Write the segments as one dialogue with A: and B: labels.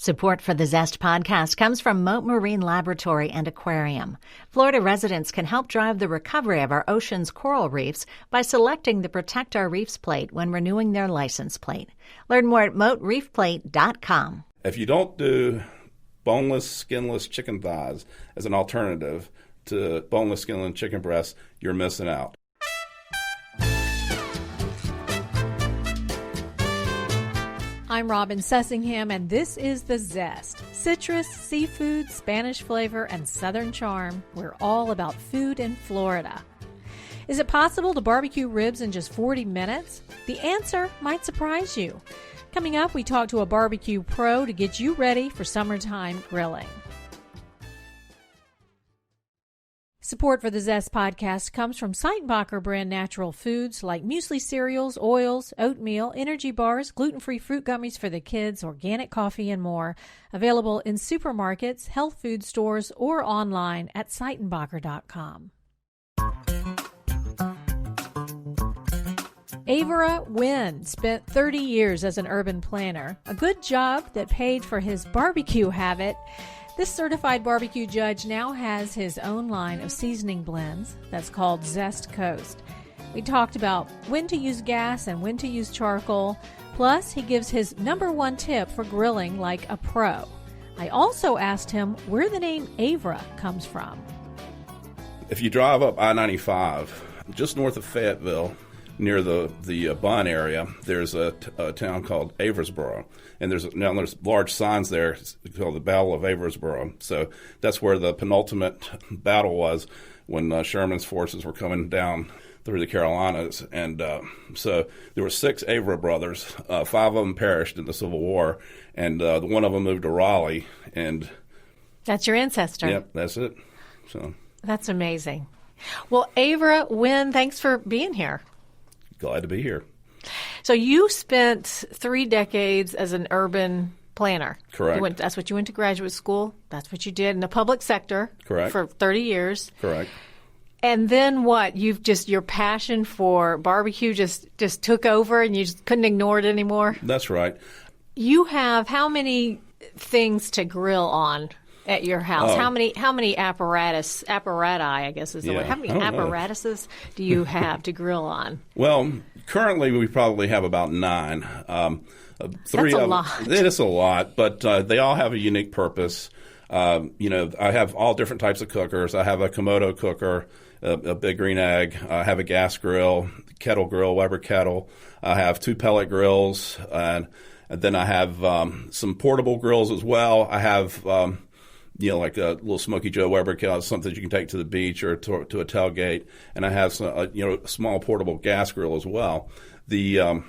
A: Support for the Zest podcast comes from Moat Marine Laboratory and Aquarium. Florida residents can help drive the recovery of our ocean's coral reefs by selecting the Protect Our Reefs plate when renewing their license plate. Learn more at moatreefplate.com.
B: If you don't do boneless, skinless chicken thighs as an alternative to boneless, skinless chicken breasts, you're missing out.
C: I'm Robin Sessingham, and this is The Zest. Citrus, seafood, Spanish flavor, and Southern charm. We're all about food in Florida. Is it possible to barbecue ribs in just 40 minutes? The answer might surprise you. Coming up, we talk to a barbecue pro to get you ready for summertime grilling. Support for the Zest podcast comes from Seitenbacher brand natural foods like muesli cereals, oils, oatmeal, energy bars, gluten-free fruit gummies for the kids, organic coffee, and more. Available in supermarkets, health food stores, or online at Seitenbacher.com. Avera Wynne spent 30 years as an urban planner, a good job that paid for his barbecue habit. This certified barbecue judge now has his own line of seasoning blends that's called Zest Coast. We talked about when to use gas and when to use charcoal. Plus, he gives his number one tip for grilling like a pro. I also asked him where the name Avera comes from.
B: If you drive up I-95, just north of Fayetteville, near the Bun area, there's a town called Aversboro, and there's large signs there called the Battle of Aversboro. So that's where the penultimate battle was when Sherman's forces were coming down through the Carolinas, and so there were 6 Avera brothers. 5 of them perished in the Civil War, and one of them moved to Raleigh. And
C: that's your ancestor.
B: Yep, that's it. So
C: that's amazing. Well, Avera Wynne, thanks for being here.
B: Glad to be here.
C: So you spent 3 decades as an urban planner.
B: Correct.
C: That's what you went to graduate school. That's what you did in the public sector.
B: Correct.
C: For 30 years.
B: Correct.
C: And then what? Your passion for barbecue just took over and you just couldn't ignore it anymore?
B: That's right.
C: You have how many things to grill on at your house? How many apparati, I guess is the word. How many apparatuses do you have to grill on?
B: Well, currently we probably have about 9. 3
C: That's a lot.
B: It is a lot, but they all have a unique purpose. I have all different types of cookers. I have a Komodo cooker, a big green egg. I have a gas grill, kettle grill, Weber kettle. I have 2 pellet grills, and then I have some portable grills as well. I have like a little Smoky Joe Weber kettle, something you can take to the beach or to a tailgate. And I have some, a small portable gas grill as well. The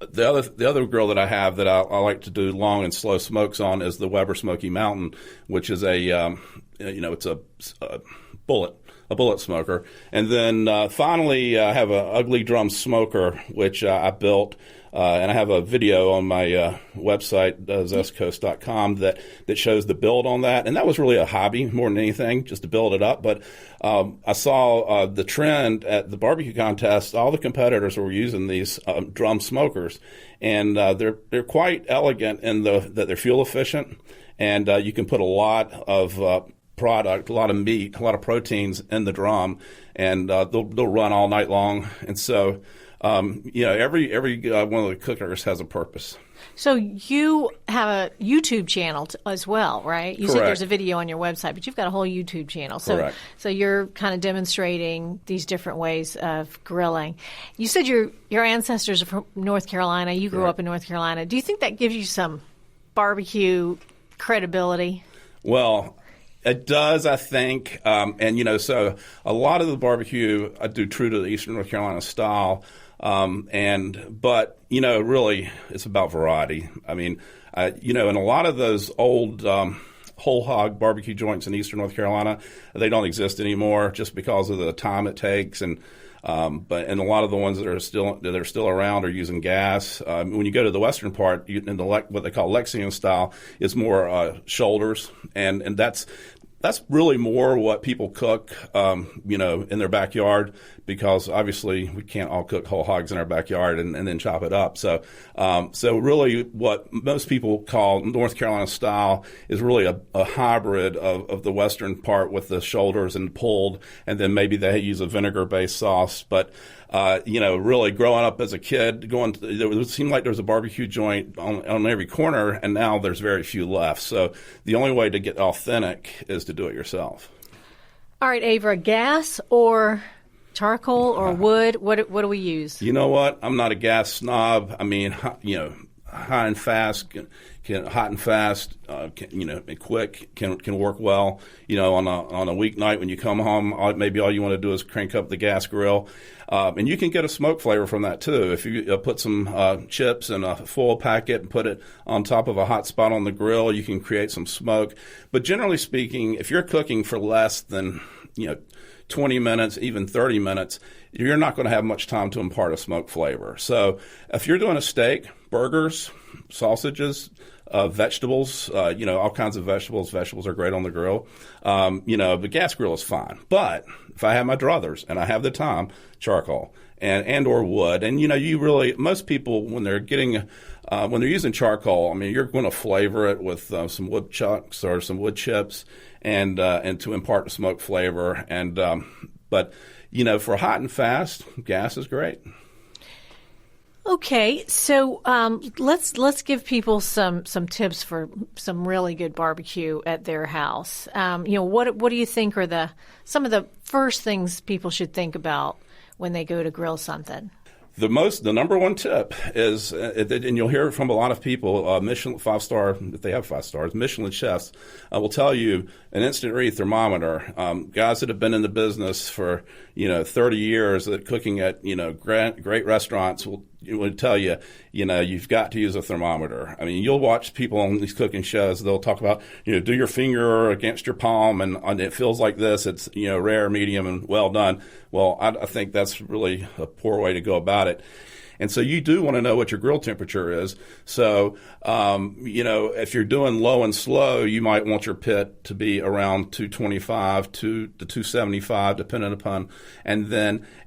B: other grill that I have that I like to do long and slow smokes on is the Weber Smoky Mountain, which is it's a bullet smoker. And then finally, I have an ugly drum smoker, which I built. And I have a video on my website, zestcoast.com, that shows the build on that. And that was really a hobby more than anything, just to build it up. But I saw the trend at the barbecue contest. All the competitors were using these drum smokers. And they're quite elegant in that they're fuel efficient. And you can put a lot of product, a lot of meat, a lot of proteins in the drum. And they'll run all night long. And so every one of the cookers has a purpose.
C: So you have a YouTube channel as well, right? You
B: Correct.
C: said there's a video on your website, but you've got a whole YouTube channel.
B: Correct.
C: So you're kind of demonstrating these different ways of grilling. You said your ancestors are from North Carolina. You grew up in North Carolina. Do you think that gives you some barbecue credibility?
B: Well, it does, I think. So a lot of the barbecue I do true to the Eastern North Carolina style. But really, it's about variety. I mean, in a lot of those old whole hog barbecue joints in Eastern North Carolina, they don't exist anymore just because of the time it takes. And a lot of the ones that are still around are using gas. When you go to the western part, in what they call Lexington style, it's more shoulders, and that's that's really more what people cook, in their backyard, because obviously we can't all cook whole hogs in our backyard and then chop it up. So really what most people call North Carolina style is really a hybrid of the western part with the shoulders and pulled, and then maybe they use a vinegar-based sauce. But really growing up as a kid, it seemed like there was a barbecue joint on every corner, and now there's very few left. So the only way to get authentic is to do it yourself.
C: All right, Avera, gas or charcoal or wood? What do we use? You
B: know what? I'm not a gas snob. I mean, hot and fast quick can work well. On a weeknight when you come home, maybe all you want to do is crank up the gas grill. And you can get a smoke flavor from that too. If you put some chips in a foil packet and put it on top of a hot spot on the grill, you can create some smoke. But generally speaking, if you're cooking for less than 20 minutes, even 30 minutes, you're not going to have much time to impart a smoke flavor. So if you're doing a steak, burgers, sausages, vegetables, all kinds of vegetables. Vegetables are great on the grill. The gas grill is fine. But if I have my druthers and I have the time, charcoal and or wood. And, most people, when they're using charcoal, I mean, you're going to flavor it with some wood chunks or some wood chips and to impart the smoke flavor. And but for hot and fast, gas is great.
C: Okay, so let's give people some tips for some really good barbecue at their house. What do you think are some of the first things people should think about when they go to grill something?
B: The number one tip is, and you'll hear it from a lot of people, Michelin 5-star, if they have 5 stars, Michelin chefs will tell you an instant read thermometer. Guys that have been in the business for 30 years, that cooking at great restaurants will tell you, you've got to use a thermometer. I mean, you'll watch people on these cooking shows. They'll talk about, do your finger against your palm, and it feels like this. It's, rare, medium, and well done. Well, I think that's really a poor way to go about it. And so you do want to know what your grill temperature is. So, if you're doing low and slow, you might want your pit to be around 225 to 275, depending upon, and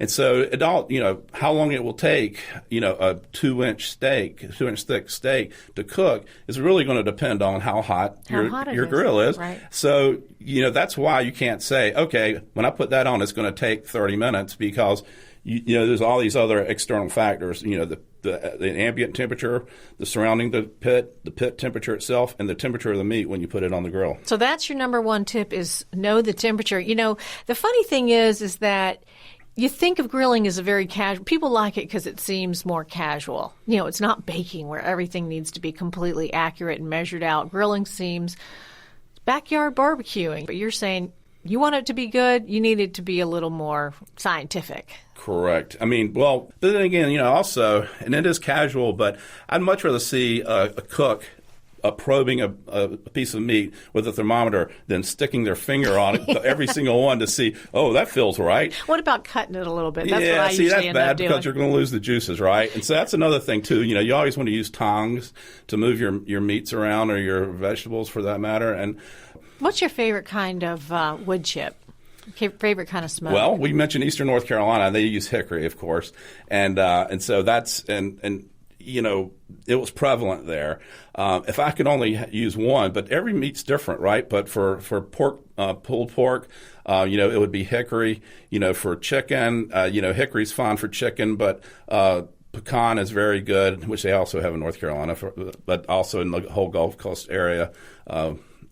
B: so it all, how long it will take, a 2-inch thick steak to cook is really going to depend on how hot your grill is. Right. So, that's why you can't say, okay, when I put that on, it's going to take 30 minutes because there's all these other external factors, the ambient temperature, the surrounding the pit temperature itself, and the temperature of the meat when you put it on the grill. So
C: that's your number one tip, is know the temperature. The funny thing is that you think of grilling as a very casual. People like it because it seems more casual. It's not baking where everything needs to be completely accurate and measured out. Grilling seems backyard barbecuing, but you're saying you want it to be good, you need it to be a little more scientific.
B: Correct. I mean, well, but then again, also, and it is casual, but I'd much rather see a cook probing a piece of meat with a thermometer than sticking their finger on it, every single one, to see, oh, that feels right.
C: What about cutting it a little bit? That's what I
B: usually
C: that's
B: end up
C: doing.
B: Because you're going to lose the juices, right? And so that's another thing, too. You always want to use tongs to move your meats around, or your vegetables for that matter. And
C: what's your favorite kind of wood chip? Favorite kind of smoke?
B: Well, we mentioned Eastern North Carolina. They use hickory, of course, and so that's and it was prevalent there. If I could only use one, but every meat's different, right? But for pork, pulled pork, it would be hickory. For chicken, hickory's fine for chicken, but pecan is very good, which they also have in North Carolina, but also in the whole Gulf Coast area.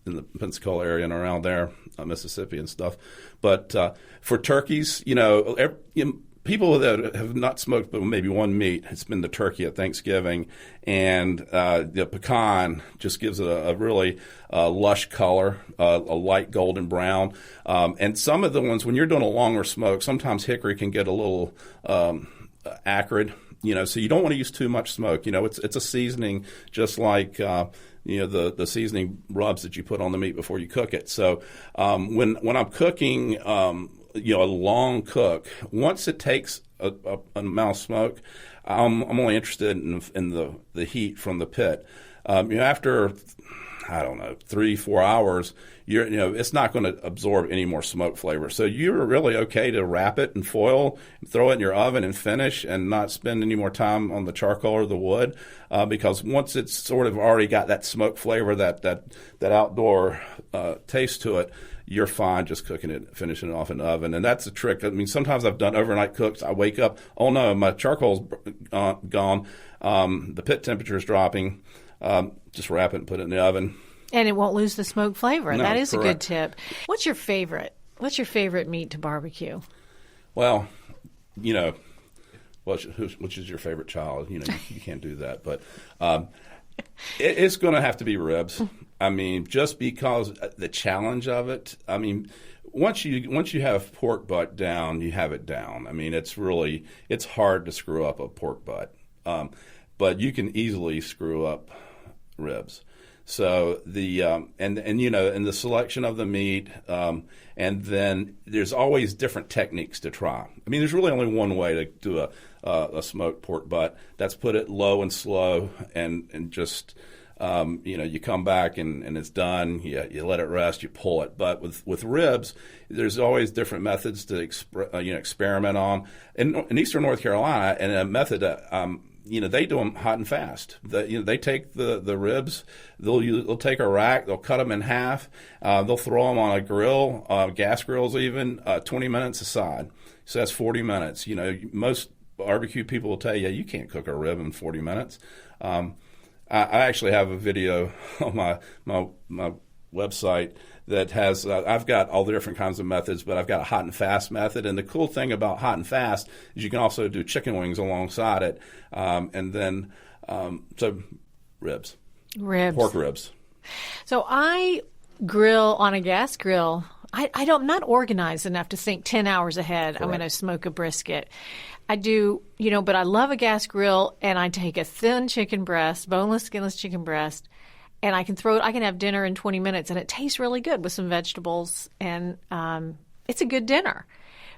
B: In the Pensacola area and around there, Mississippi and stuff. But for turkeys, people that have not smoked but maybe one meat, it's been the turkey at Thanksgiving, and the pecan just gives it a really lush color, a light golden brown. And some of the ones, when you're doing a longer smoke, sometimes hickory can get a little acrid. So you don't want to use too much smoke. It's a seasoning, just like the seasoning rubs that you put on the meat before you cook it. So when I'm cooking, a long cook, once it takes an amount of smoke, I'm only interested in the heat from the pit. After I don't know, 3-4 hours, it's not going to absorb any more smoke flavor. So you're really okay to wrap it in foil, throw it in your oven and finish, and not spend any more time on the charcoal or the wood, because once it's sort of already got that smoke flavor, that outdoor taste to it, you're fine just cooking it, finishing it off in the oven. And that's the trick. I mean, sometimes I've done overnight cooks. I wake up, oh no, my charcoal's gone, the pit temperature's dropping. Just wrap it and put it in the oven.
C: And it won't lose the smoke flavor.
B: No,
C: that is
B: correct.
C: a good tip. What's your favorite? What's your favorite meat to barbecue?
B: Well, which is your favorite child? You can't do that. But it's going to have to be ribs. I mean, just because the challenge of it. I mean, once you have pork butt down, you have it down. I mean, it's hard to screw up a pork butt. But you can easily screw up ribs. So the and the selection of the meat, and then there's always different techniques to try. I mean, there's really only one way to do a smoked pork butt. That's put it low and slow, and just you come back and it's done. You let it rest. You pull it. But with ribs, there's always different methods to experiment on. In Eastern North Carolina, and a method that they do them hot and fast. They take the ribs, they'll take a rack, they'll cut them in half, they'll throw them on a grill, gas grills even, 20 minutes aside. So that's 40 minutes. Most barbecue people will tell you, you can't cook a rib in 40 minutes. I actually have a video on my website that has, I've got all the different kinds of methods, but I've got a hot and fast method. And the cool thing about hot and fast is you can also do chicken wings alongside it. And then, so ribs. Pork ribs.
C: So I grill on a gas grill. I'm not organized enough to think 10 hours ahead. Correct. I'm going to smoke a brisket. I do, but I love a gas grill, and I take a thin chicken breast, boneless, skinless chicken breast, and I can have dinner in 20 minutes, and it tastes really good with some vegetables, and it's a good dinner.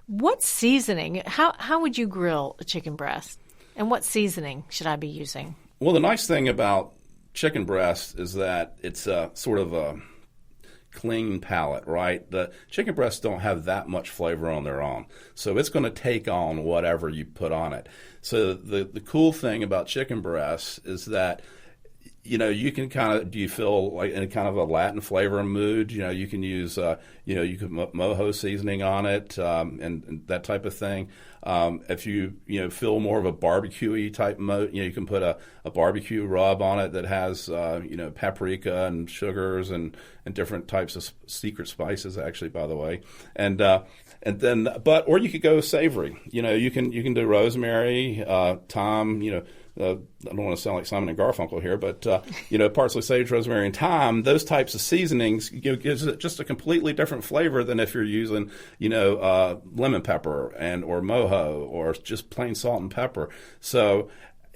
C: What seasoning? How would you grill a chicken breast? And what seasoning should I be using?
B: Well, the nice thing about chicken breast is that it's sort of a clean palate, right? The chicken breasts don't have that much flavor on their own, so it's going to take on whatever you put on it. So the cool thing about chicken breasts is that you can do you feel like in a kind of a Latin flavor mood? You can use, you can mojo seasoning on it, and that type of thing. If you feel more of a barbecue-y type mode, you can put a barbecue rub on it that has, paprika and sugars and different types of secret spices, actually, by the way. And then, or you could go savory. You can do rosemary, thyme, I don't want to sound like Simon and Garfunkel here, but parsley, sage, rosemary, and thyme. Those types of seasonings gives it just a completely different flavor than if you're using lemon pepper or mojo or just plain salt and pepper. So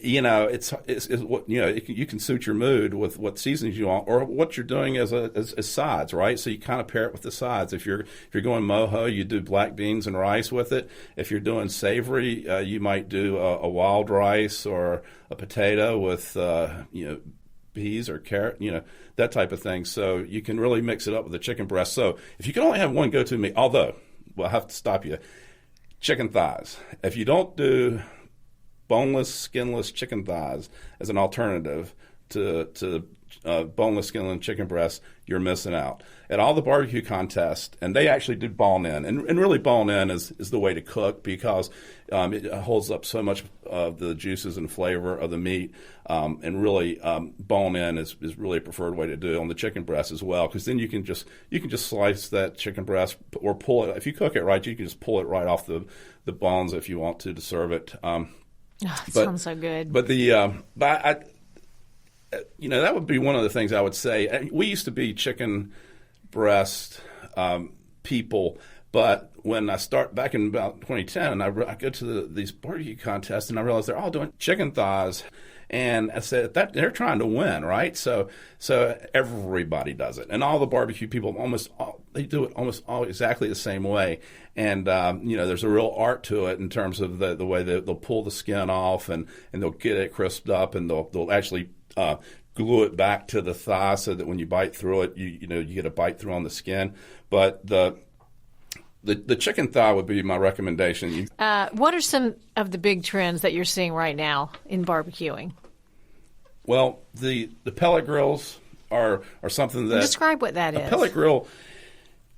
B: it's what you can suit your mood with what seasonings you want or what you're doing as sides, right? So you kind of pair it with the sides. If you're going mojo, you do black beans and rice with it. If you're doing savory, you might do a wild rice or a potato with peas or carrot, that type of thing. So you can really mix it up with the chicken breast. So if you can only have one go-to meat, although I have to stop you, chicken thighs. If you don't do boneless, skinless chicken thighs as an alternative to boneless, skinless chicken breasts, you're missing out. At all the barbecue contests, and they actually do bone in, and really bone in is the way to cook because it holds up so much of the juices and flavor of the meat, and really bone in is really a preferred way to do it on the chicken breast as well, because then you can just slice that chicken breast or pull it. If you cook it right, you can just pull it right off the bones if you want to serve it.
C: Sounds so good.
B: But that would be one of the things I would say. We used to be chicken breast people, but when I start back in about 2010, and I go to these barbecue contests, and I realized they're all doing chicken thighs. And I said that they're trying to win, right? So everybody does it, and all the barbecue people they do it almost all exactly the same way. And there's a real art to it in terms of the way they'll pull the skin off and they'll get it crisped up, and they'll actually glue it back to the thigh so that when you bite through it, you get a bite through on the skin. But the chicken thigh would be my recommendation.
C: What are some of the big trends that you're seeing right now in barbecuing?
B: Well, the pellet grills are something that...
C: Describe what that is.
B: A pellet grill,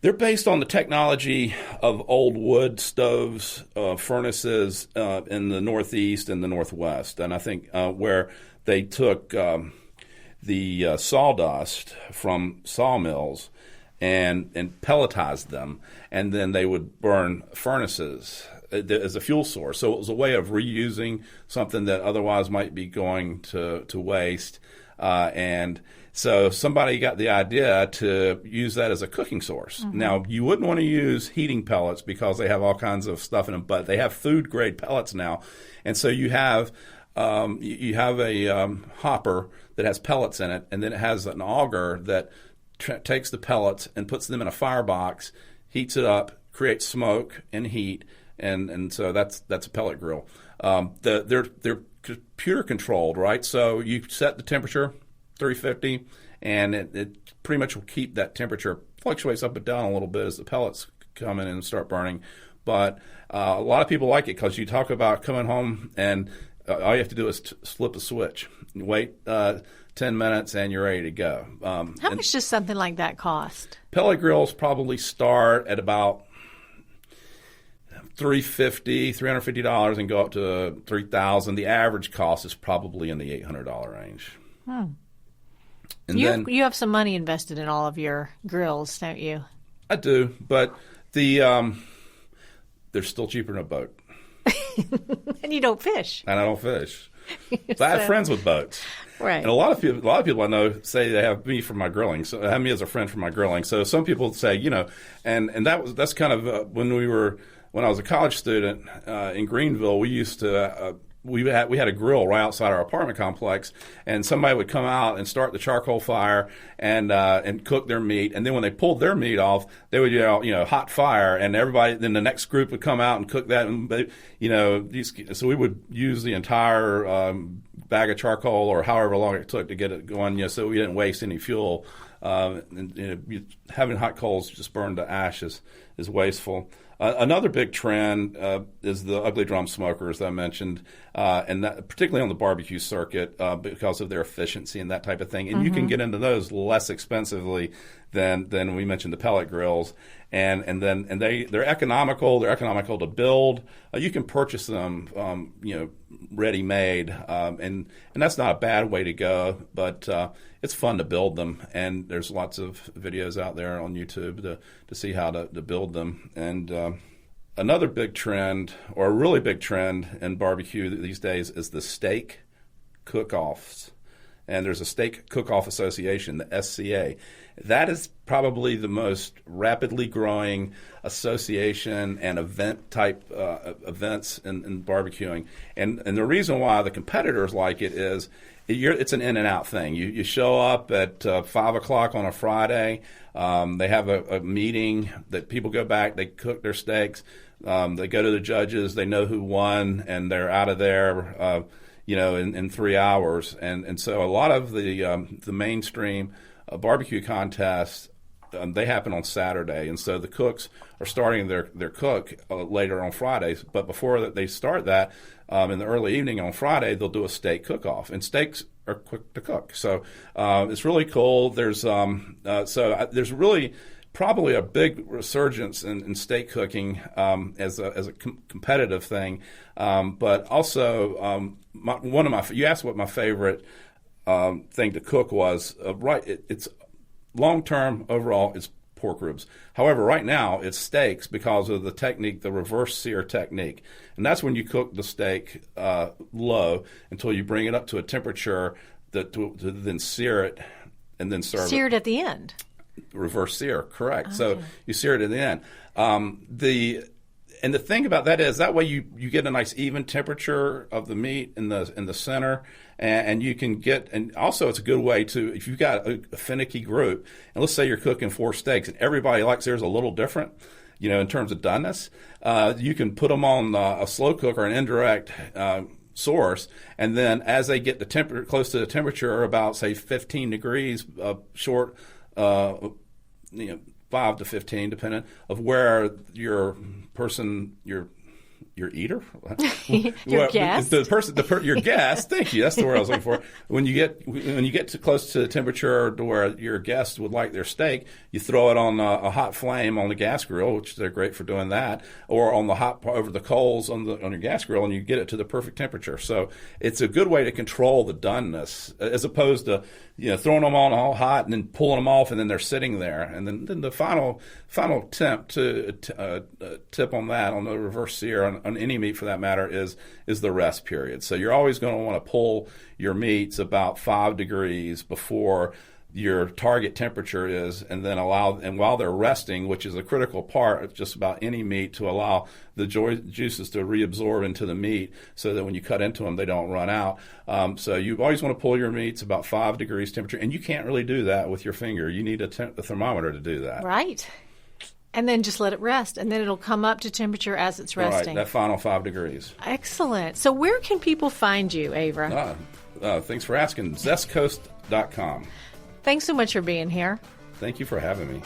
B: they're based on the technology of old wood stoves, furnaces in the Northeast and the Northwest. And I think where they took the sawdust from sawmills and pelletized them, and then they would burn furnaces as a fuel source. So it was a way of reusing something that otherwise might be going to waste. And so somebody got the idea to use that as a cooking source. Mm-hmm. Now, you wouldn't want to use heating pellets because they have all kinds of stuff in them, but they have food-grade pellets now. And so you have a hopper that has pellets in it, and then it has an auger that takes the pellets and puts them in a firebox, heats it up, creates smoke and heat, and so that's a pellet grill. They're computer controlled, right? So you set the temperature 350, and it pretty much will keep that temperature, fluctuates up and down a little bit as the pellets come in and start burning. But a lot of people like it because you talk about coming home and all you have to do is flip a switch, wait 10 minutes, and you're ready to go.
C: How much does something like that cost?
B: Pellet grills probably start at about $350 and go up to $3,000. The average cost is probably in the $800 range. And
C: you have some money invested in all of your grills, don't you?
B: I do, but they're still cheaper than a boat.
C: And you don't fish.
B: And I don't fish. But I have friends with boats.
C: Right.
B: And a lot of people I know say they have me for my grilling. So have me as a friend for my grilling. So some people say, and that's kind of when I was a college student in Greenville, we used to we had a grill right outside our apartment complex, and somebody would come out and start the charcoal fire and cook their meat, and then when they pulled their meat off, they would hot fire, and then the next group would come out and cook that, and so we would use the entire bag of charcoal or however long it took to get it going, so we didn't waste any fuel. Having hot coals just burned to ash is wasteful. Another big trend is the ugly drum smokers that I mentioned, and that, particularly on the barbecue circuit because of their efficiency and that type of thing. And you can get into those less expensively than we mentioned the pellet grills, and they're economical. They're economical to build. You can purchase them, ready made, and that's not a bad way to go. But it's fun to build them, and there's lots of videos out there on YouTube to see how to build them. And another big trend, or a really big trend in barbecue these days, is the steak cook-offs. And there's a Steak Cook-Off Association, the SCA. That is probably the most rapidly growing association and event-type events in barbecuing. And the reason why the competitors like it is it's an in-and-out thing. You show up at 5 o'clock on a Friday. They have a meeting that people go back. They cook their steaks. They go to the judges. They know who won, and they're out of there in 3 hours. And so a lot of the mainstream barbecue contests, they happen on Saturday. And so the cooks are starting their cook later on Fridays. But before they start that, in the early evening on Friday, they'll do a steak cook-off. And steaks are quick to cook. So it's really cool. There's really probably a big resurgence in steak cooking as a competitive thing. But also, you asked what my favorite thing to cook was. It's long-term overall, it's pork ribs. However, right now it's steaks because of the technique, the reverse sear technique. And that's when you cook the steak low until you bring it up to a temperature to then sear it and then serve it.
C: Seared at the end.
B: Reverse sear, correct.
C: Okay.
B: So you sear it at the end. And the thing about that is that way you get a nice even temperature of the meat in the center, and you can get, and also it's a good way to, if you've got a finicky group, and let's say you're cooking 4 steaks and everybody likes theirs a little different, in terms of doneness, you can put them on a slow cook or an indirect source, and then as they get close to the temperature, or about say 15 degrees short, 5 to 15, depending of where your eater,
C: your guest,
B: your guest. Thank you. That's the word I was looking for. When you get too close to the temperature to where your guest would like their steak, you throw it on a hot flame on the gas grill, which they're great for doing that, or on the over the coals on your gas grill, and you get it to the perfect temperature. So it's a good way to control the doneness, as opposed to throwing them on all hot and then pulling them off, and then they're sitting there. And then the final tip on that, on the reverse sear, on any meat for that matter, is the rest period. So you're always going to want to pull your meats about 5 degrees before your target temperature is, and then while they're resting, which is a critical part of just about any meat, to allow the juices to reabsorb into the meat, so that when you cut into them, they don't run out. So you always want to pull your meats about 5 degrees temperature, and you can't really do that with your finger. You need a thermometer to do that.
C: Right. And then just let it rest, and then it'll come up to temperature as it's resting.
B: Right, that final 5 degrees.
C: Excellent. So where can people find you, Avera?
B: Thanks for asking. ZestCoast.com.
C: Thanks so much for being here.
B: Thank you for having me.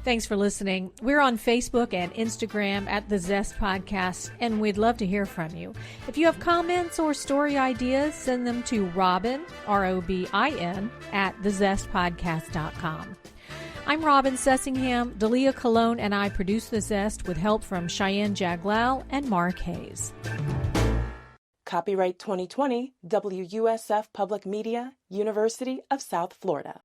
C: Thanks for listening. We're on Facebook and Instagram at The Zest Podcast, and we'd love to hear from you. If you have comments or story ideas, send them to Robin, ROBIN, at thezestpodcast.com. I'm Robin Sessingham. Dalia Colon and I produce The Zest with help from Cheyenne Jaglal and Mark Hayes.
D: Copyright 2020, WUSF Public Media, University of South Florida.